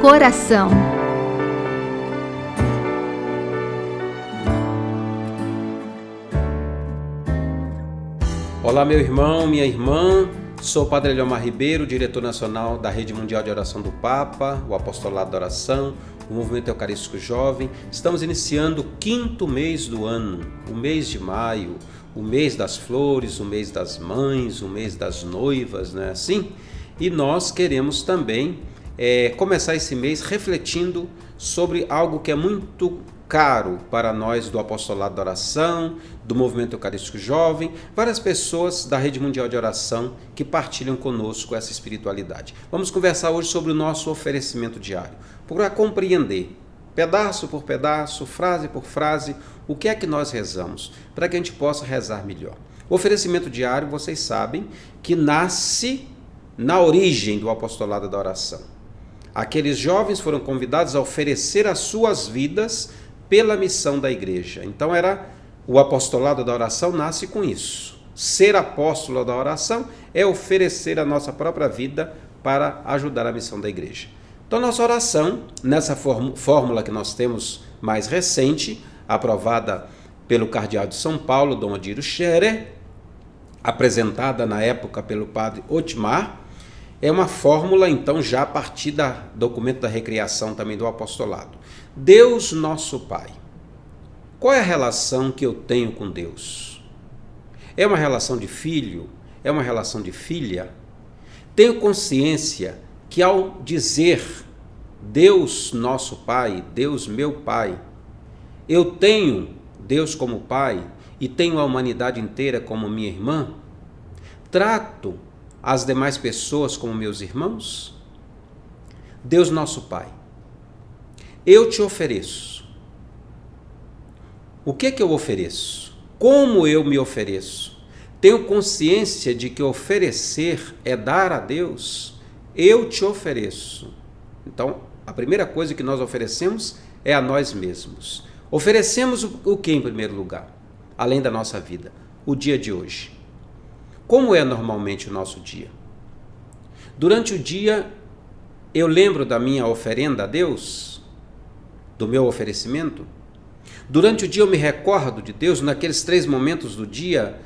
coração. Olá, meu irmão, minha irmã. Sou o Padre Eliomar Ribeiro, diretor nacional da Rede Mundial de Oração do Papa, o Apostolado da Oração, o Movimento Eucarístico Jovem. Estamos iniciando o 5º mês do ano, o mês de maio, o mês das flores, o mês das mães, o mês das noivas, não é assim? E nós queremos também começar esse mês refletindo sobre algo que é muito caro para nós do Apostolado da Oração, do Movimento Eucarístico Jovem, várias pessoas da Rede Mundial de Oração que partilham conosco essa espiritualidade. Vamos conversar hoje sobre o nosso oferecimento diário, para compreender, pedaço por pedaço, frase por frase, o que é que nós rezamos, para que a gente possa rezar melhor. O oferecimento diário, vocês sabem, que nasce na origem do Apostolado da Oração. Aqueles jovens foram convidados a oferecer as suas vidas pela missão da igreja. Então o apostolado da oração nasce com isso. Ser apóstolo da oração é oferecer a nossa própria vida para ajudar a missão da igreja. Então nossa oração, nessa fórmula que nós temos mais recente, aprovada pelo cardeal de São Paulo, Dom Odilo Scherer, apresentada na época pelo padre Otmar, é uma fórmula, então, já a partir do documento da recriação também do apostolado. Deus nosso Pai. Qual é a relação que eu tenho com Deus? É uma relação de filho? É uma relação de filha? Tenho consciência que ao dizer Deus nosso Pai, Deus meu Pai, eu tenho Deus como Pai e tenho a humanidade inteira como minha irmã? Trato as demais pessoas como meus irmãos? Deus nosso Pai, eu te ofereço. O que eu ofereço? Como eu me ofereço? Tenho consciência de que oferecer é dar a Deus? Eu te ofereço. Então, a primeira coisa que nós oferecemos é a nós mesmos. Oferecemos o que em primeiro lugar? Além da nossa vida, o dia de hoje. Como é normalmente o nosso dia? Durante o dia, eu lembro da minha oferenda a Deus? Do meu oferecimento? Durante o dia eu me recordo de Deus naqueles 3 momentos do dia,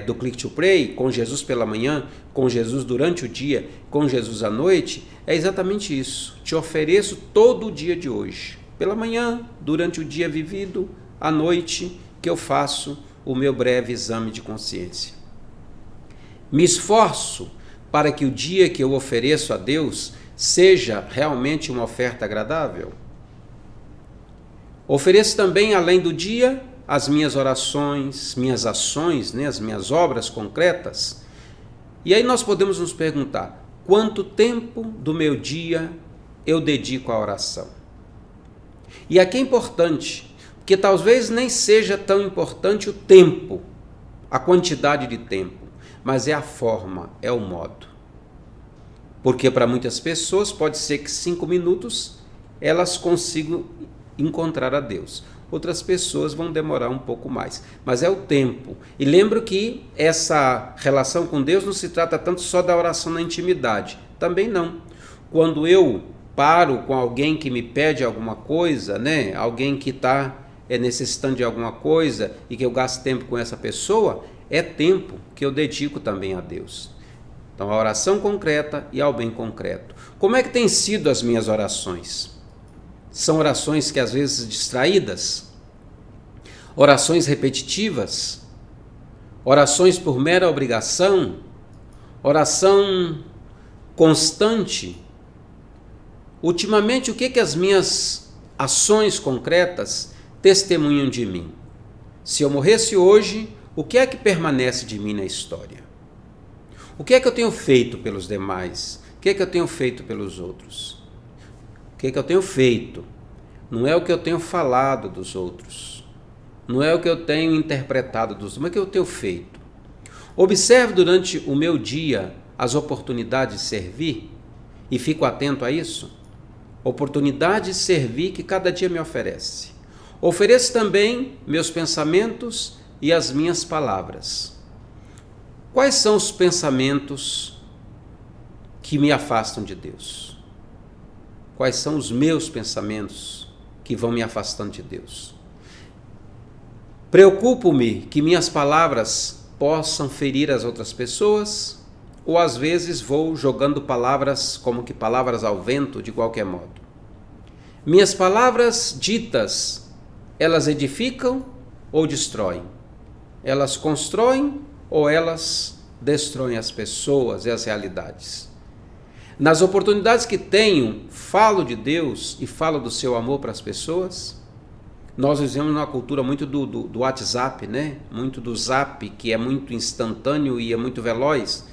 do Click to Pray, com Jesus pela manhã, com Jesus durante o dia, com Jesus à noite? É exatamente isso. Te ofereço todo o dia de hoje. Pela manhã, durante o dia vivido, à noite, que eu faço o meu breve exame de consciência. Me esforço para que o dia que eu ofereço a Deus seja realmente uma oferta agradável. Ofereço também, além do dia, as minhas orações, minhas ações, as minhas obras concretas. E aí nós podemos nos perguntar, quanto tempo do meu dia eu dedico à oração? E aqui é importante, porque talvez nem seja tão importante o tempo, a quantidade de tempo, mas é a forma, é o modo. Porque para muitas pessoas pode ser que 5 minutos elas consigam encontrar a Deus. Outras pessoas vão demorar um pouco mais, mas é o tempo. E lembro que essa relação com Deus não se trata tanto só da oração na intimidade, também não. Quando eu paro com alguém que me pede alguma coisa, alguém que está necessitando de alguma coisa e que eu gasto tempo com essa pessoa, é tempo que eu dedico também a Deus. Então, a oração concreta e ao bem concreto. Como é que têm sido as minhas orações? São orações que às vezes distraídas? Orações repetitivas? Orações por mera obrigação? Oração constante? Ultimamente, o que as minhas ações concretas testemunham de mim? Se eu morresse hoje, o que é que permanece de mim na história? O que é que eu tenho feito pelos demais? O que é que eu tenho feito pelos outros? O que é que eu tenho feito? Não é o que eu tenho falado dos outros. Não é o que eu tenho interpretado dos outros, mas o que eu tenho feito. Observe durante o meu dia as oportunidades de servir e fico atento a isso. Oportunidade de servir que cada dia me oferece. Ofereço também meus pensamentos e as minhas palavras. Quais são os pensamentos que me afastam de Deus? Quais são os meus pensamentos que vão me afastando de Deus? Preocupo-me que minhas palavras possam ferir as outras pessoas, ou às vezes vou jogando palavras como que palavras ao vento de qualquer modo. Minhas palavras ditas, elas edificam ou destroem? Elas constroem ou elas destroem as pessoas e as realidades? Nas oportunidades que tenho, falo de Deus e falo do seu amor para as pessoas? Nós vivemos numa cultura muito do WhatsApp, né? Muito do Zap, que é muito instantâneo e é muito veloz.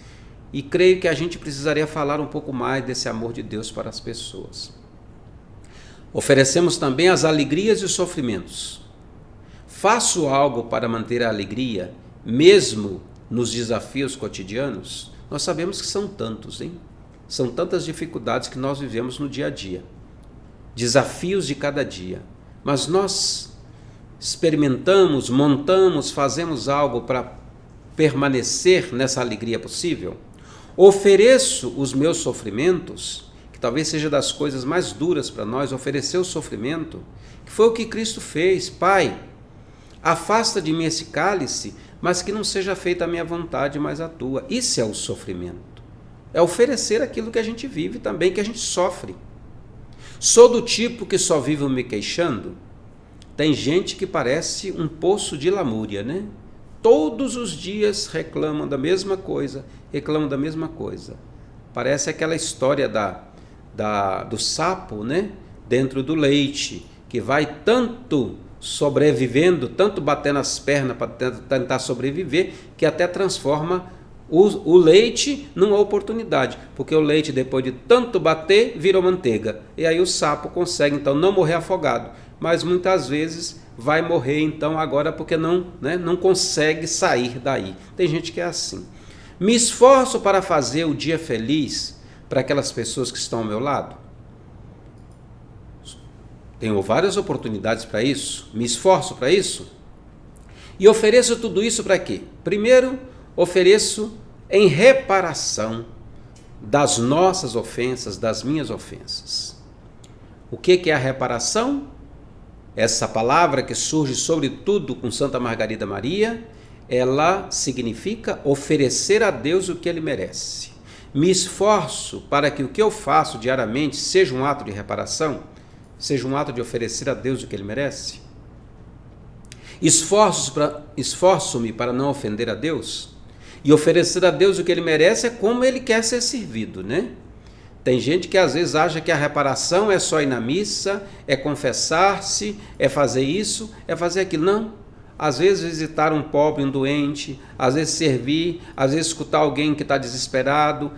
E creio que a gente precisaria falar um pouco mais desse amor de Deus para as pessoas. Oferecemos também as alegrias e os sofrimentos. Faço algo para manter a alegria, mesmo nos desafios cotidianos? Nós sabemos que são tantos, hein? São tantas dificuldades que nós vivemos no dia a dia. Desafios de cada dia. Mas nós experimentamos, montamos, fazemos algo para permanecer nessa alegria possível? Ofereço os meus sofrimentos, que talvez seja das coisas mais duras para nós, oferecer o sofrimento, que foi o que Cristo fez. Pai, afasta de mim esse cálice, mas que não seja feita a minha vontade, mas a tua. Isso é o sofrimento. É oferecer aquilo que a gente vive também, que a gente sofre. Sou do tipo que só vive me queixando? Tem gente que parece um poço de lamúria, né? Todos os dias reclamam da mesma coisa, Parece aquela história do sapo, né? Dentro do leite, que vai tanto sobrevivendo, tanto batendo as pernas para tentar sobreviver, que até transforma o leite numa oportunidade, porque o leite, depois de tanto bater, virou manteiga. E aí o sapo consegue, então, não morrer afogado, mas muitas vezes vai morrer, então, agora porque não consegue sair daí. Tem gente que é assim. Me esforço para fazer o dia feliz para aquelas pessoas que estão ao meu lado? Tenho várias oportunidades para isso, me esforço para isso. E ofereço tudo isso para quê? Primeiro, ofereço em reparação das nossas ofensas, das minhas ofensas. O que é a reparação? Essa palavra que surge sobretudo com Santa Margarida Maria, ela significa oferecer a Deus o que Ele merece. Me esforço para que o que eu faço diariamente seja um ato de reparação, seja um ato de oferecer a Deus o que Ele merece. Esforço-me para não ofender a Deus, e oferecer a Deus o que Ele merece é como Ele quer ser servido, né? Tem gente que às vezes acha que a reparação é só ir na missa, é confessar-se, é fazer isso, é fazer aquilo. Não. Às vezes visitar um pobre, um doente, às vezes servir, às vezes escutar alguém que está desesperado.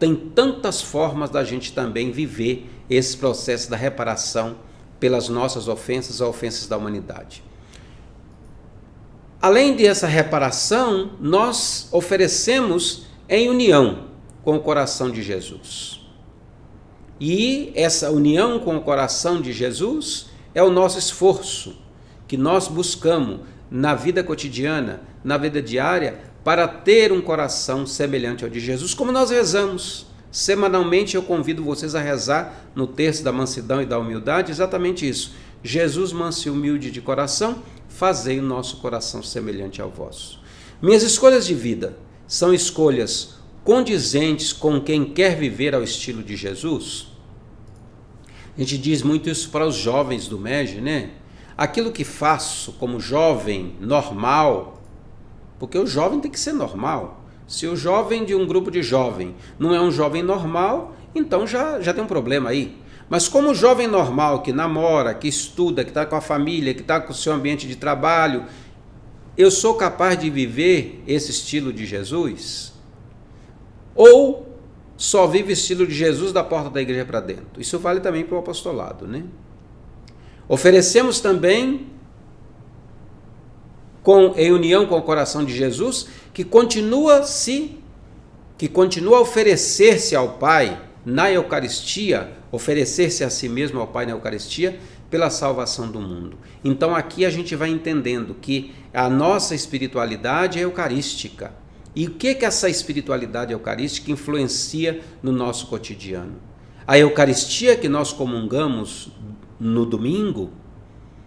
Tem tantas formas da gente também viver esse processo da reparação pelas nossas ofensas, as ofensas da humanidade. Além dessa reparação, nós oferecemos em união com o coração de Jesus. E essa união com o coração de Jesus é o nosso esforço que nós buscamos na vida cotidiana, na vida diária, para ter um coração semelhante ao de Jesus, como nós rezamos. Semanalmente eu convido vocês a rezar no terço da mansidão e da humildade, exatamente isso. Jesus, manso e humilde de coração, fazei o nosso coração semelhante ao vosso. Minhas escolhas de vida são escolhas condizentes com quem quer viver ao estilo de Jesus? A gente diz muito isso para os jovens do MEG, né? Aquilo que faço como jovem normal, porque o jovem tem que ser normal. Se o jovem de um grupo de jovem não é um jovem normal, então já tem um problema aí. Mas como jovem normal, que namora, que estuda, que está com a família, que está com o seu ambiente de trabalho, eu sou capaz de viver esse estilo de Jesus? Ou só vive o estilo de Jesus da porta da igreja para dentro? Isso vale também para o apostolado, né? Oferecemos também, em união com o coração de Jesus, que continua a oferecer-se ao Pai na Eucaristia, oferecer-se a si mesmo ao Pai na Eucaristia, pela salvação do mundo. Então aqui a gente vai entendendo que a nossa espiritualidade é eucarística. E o que essa espiritualidade eucarística influencia no nosso cotidiano? A Eucaristia que nós comungamos no domingo,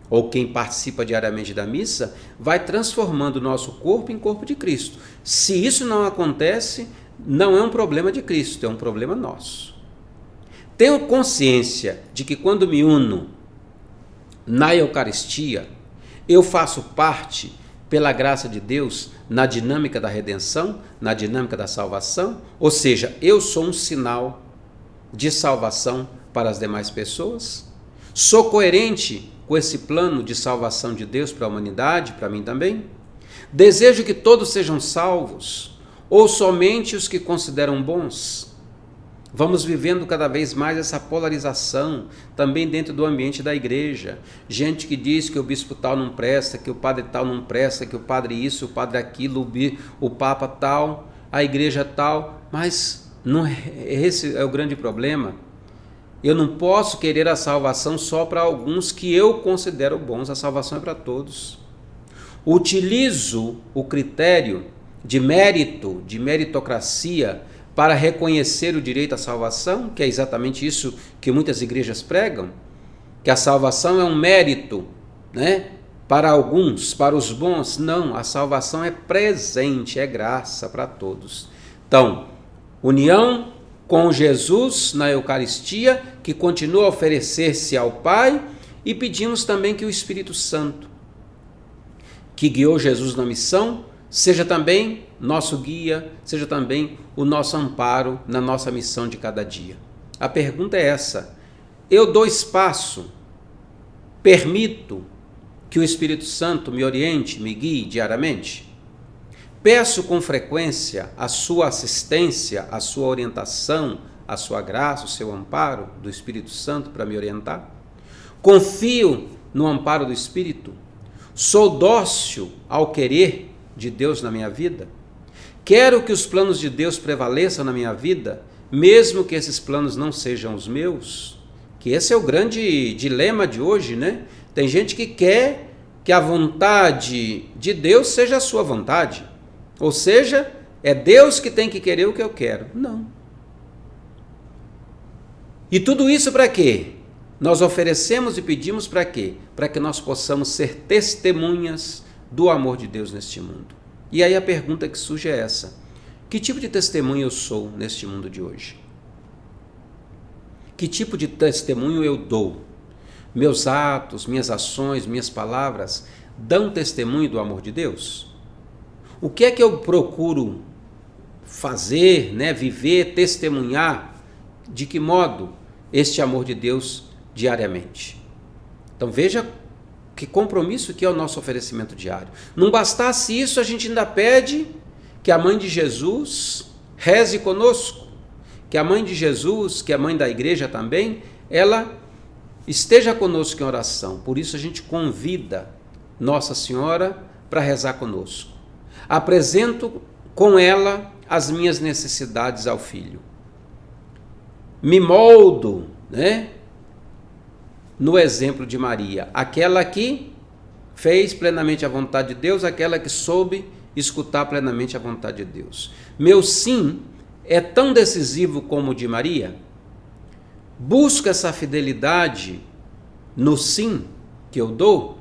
ou quem participa diariamente da missa, vai transformando o nosso corpo em corpo de Cristo. Se isso não acontece, não é um problema de Cristo, é um problema nosso. Tenho consciência de que quando me uno na Eucaristia, eu faço parte, pela graça de Deus, na dinâmica da redenção, na dinâmica da salvação, ou seja, eu sou um sinal de salvação para as demais pessoas. Sou coerente com esse plano de salvação de Deus para a humanidade, para mim também. Desejo que todos sejam salvos, ou somente os que consideram bons. Vamos vivendo cada vez mais essa polarização, também dentro do ambiente da igreja. Gente que diz que o bispo tal não presta, que o padre tal não presta, que o padre isso, o padre aquilo, o papa tal, a igreja tal. Mas não é, esse é o grande problema. Eu não posso querer a salvação só para alguns que eu considero bons. A salvação é para todos. Utilizo o critério de mérito, de meritocracia, para reconhecer o direito à salvação, que é exatamente isso que muitas igrejas pregam, que a salvação é um mérito, né, para alguns, para os bons. Não, a salvação é presente, é graça para todos. Então, união com Jesus na Eucaristia, que continua a oferecer-se ao Pai, e pedimos também que o Espírito Santo, que guiou Jesus na missão, seja também nosso guia, seja também o nosso amparo na nossa missão de cada dia. A pergunta é essa: eu dou espaço, permito que o Espírito Santo me oriente, me guie diariamente? Peço com frequência a sua assistência, a sua orientação, a sua graça, o seu amparo do Espírito Santo para me orientar? Confio no amparo do Espírito? Sou dócil ao querer de Deus na minha vida? Quero que os planos de Deus prevaleçam na minha vida, mesmo que esses planos não sejam os meus? Que esse é o grande dilema de hoje, né? Tem gente que quer que a vontade de Deus seja a sua vontade. Ou seja, é Deus que tem que querer o que eu quero. Não. E tudo isso para quê? Nós oferecemos e pedimos para quê? Para que nós possamos ser testemunhas do amor de Deus neste mundo. E aí a pergunta que surge é essa: que tipo de testemunho eu sou neste mundo de hoje? Que tipo de testemunho eu dou? Meus atos, minhas ações, minhas palavras dão testemunho do amor de Deus? O que é que eu procuro fazer, né, viver, testemunhar? De que modo este amor de Deus diariamente? Então veja que compromisso que é o nosso oferecimento diário. Não bastasse isso, a gente ainda pede que a mãe de Jesus reze conosco, que a mãe de Jesus, que é a mãe da igreja também, ela esteja conosco em oração. Por isso a gente convida Nossa Senhora para rezar conosco. Apresento com ela as minhas necessidades ao Filho. Me moldo, né, no exemplo de Maria, aquela que fez plenamente a vontade de Deus, aquela que soube escutar plenamente a vontade de Deus. Meu sim é tão decisivo como o de Maria? Busco essa fidelidade no sim que eu dou?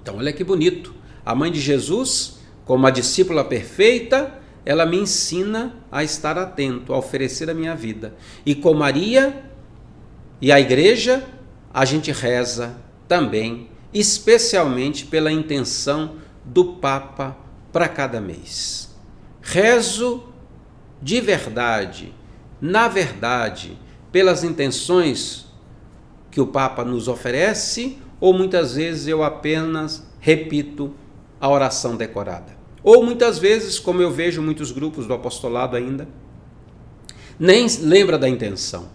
Então olha que bonito, a mãe de Jesus, como a discípula perfeita, ela me ensina a estar atento, a oferecer a minha vida. E com Maria e a igreja, a gente reza também, especialmente pela intenção do Papa para cada mês. Rezo de verdade, na verdade, pelas intenções que o Papa nos oferece, ou muitas vezes eu apenas repito a oração decorada. Ou muitas vezes, como eu vejo muitos grupos do apostolado ainda, nem lembra da intenção.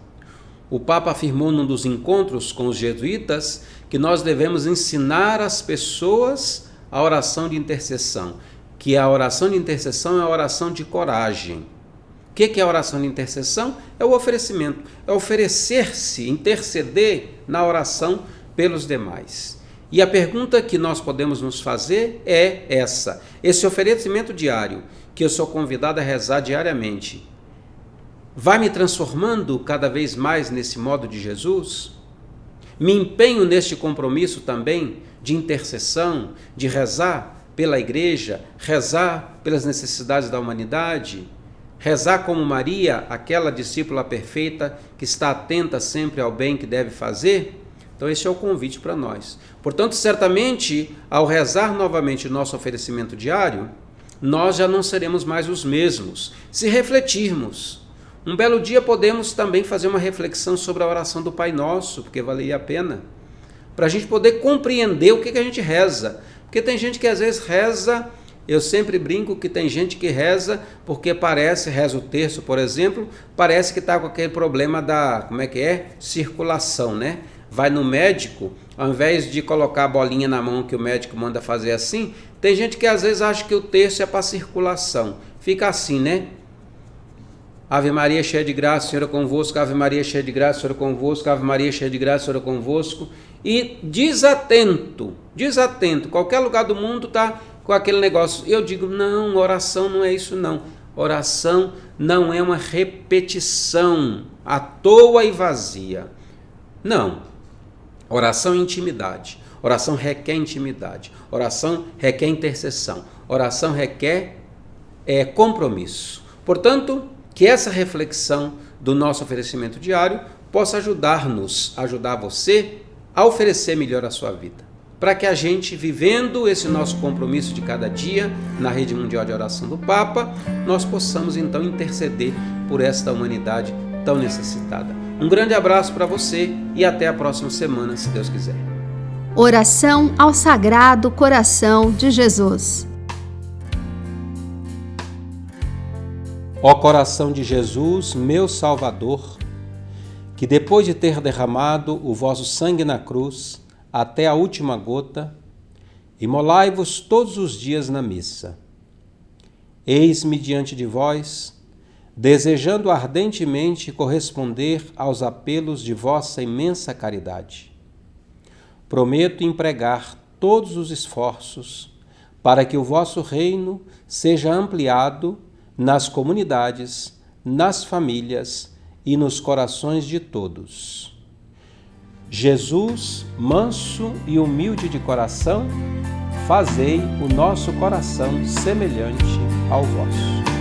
O Papa afirmou num dos encontros com os jesuítas que nós devemos ensinar as pessoas a oração de intercessão, que a oração de intercessão é a oração de coragem. O que é a oração de intercessão? É o oferecimento, é oferecer-se, interceder na oração pelos demais. E a pergunta que nós podemos nos fazer é essa: esse oferecimento diário, que eu sou convidado a rezar diariamente, vai me transformando cada vez mais nesse modo de Jesus? Me empenho neste compromisso também de intercessão, de rezar pela igreja, rezar pelas necessidades da humanidade, rezar como Maria, aquela discípula perfeita que está atenta sempre ao bem que deve fazer? Então esse é o convite para nós. Portanto, certamente, ao rezar novamente o nosso oferecimento diário, nós já não seremos mais os mesmos. Se refletirmos, um belo dia podemos também fazer uma reflexão sobre a oração do Pai Nosso, porque valeria a pena, para a gente poder compreender o que a gente reza. Porque tem gente que às vezes reza, eu sempre brinco que tem gente que reza porque reza o terço, por exemplo, parece que está com aquele problema da, circulação, né? Vai no médico, ao invés de colocar a bolinha na mão que o médico manda fazer assim, tem gente que às vezes acha que o terço é para circulação. Fica assim, né? Ave Maria, cheia de graça, o Senhor é convosco. Ave Maria, cheia de graça, o Senhor é convosco. Ave Maria, cheia de graça, o Senhor é convosco. E desatento, qualquer lugar do mundo está com aquele negócio. Eu digo, não, oração não é isso não. Oração não é uma repetição à toa e vazia. Não. Oração é intimidade. Oração requer intimidade. Oração requer intercessão. Oração requer compromisso. Portanto, que essa reflexão do nosso oferecimento diário possa ajudar você a oferecer melhor a sua vida. Para que a gente, vivendo esse nosso compromisso de cada dia na Rede Mundial de Oração do Papa, nós possamos então interceder por esta humanidade tão necessitada. Um grande abraço para você e até a próxima semana, se Deus quiser. Oração ao Sagrado Coração de Jesus. Ó coração de Jesus, meu Salvador, que depois de ter derramado o vosso sangue na cruz até a última gota, imolai-vos todos os dias na missa. Eis-me diante de vós, desejando ardentemente corresponder aos apelos de vossa imensa caridade. Prometo empregar todos os esforços para que o vosso reino seja ampliado nas comunidades, nas famílias e nos corações de todos. Jesus, manso e humilde de coração, fazei o nosso coração semelhante ao vosso.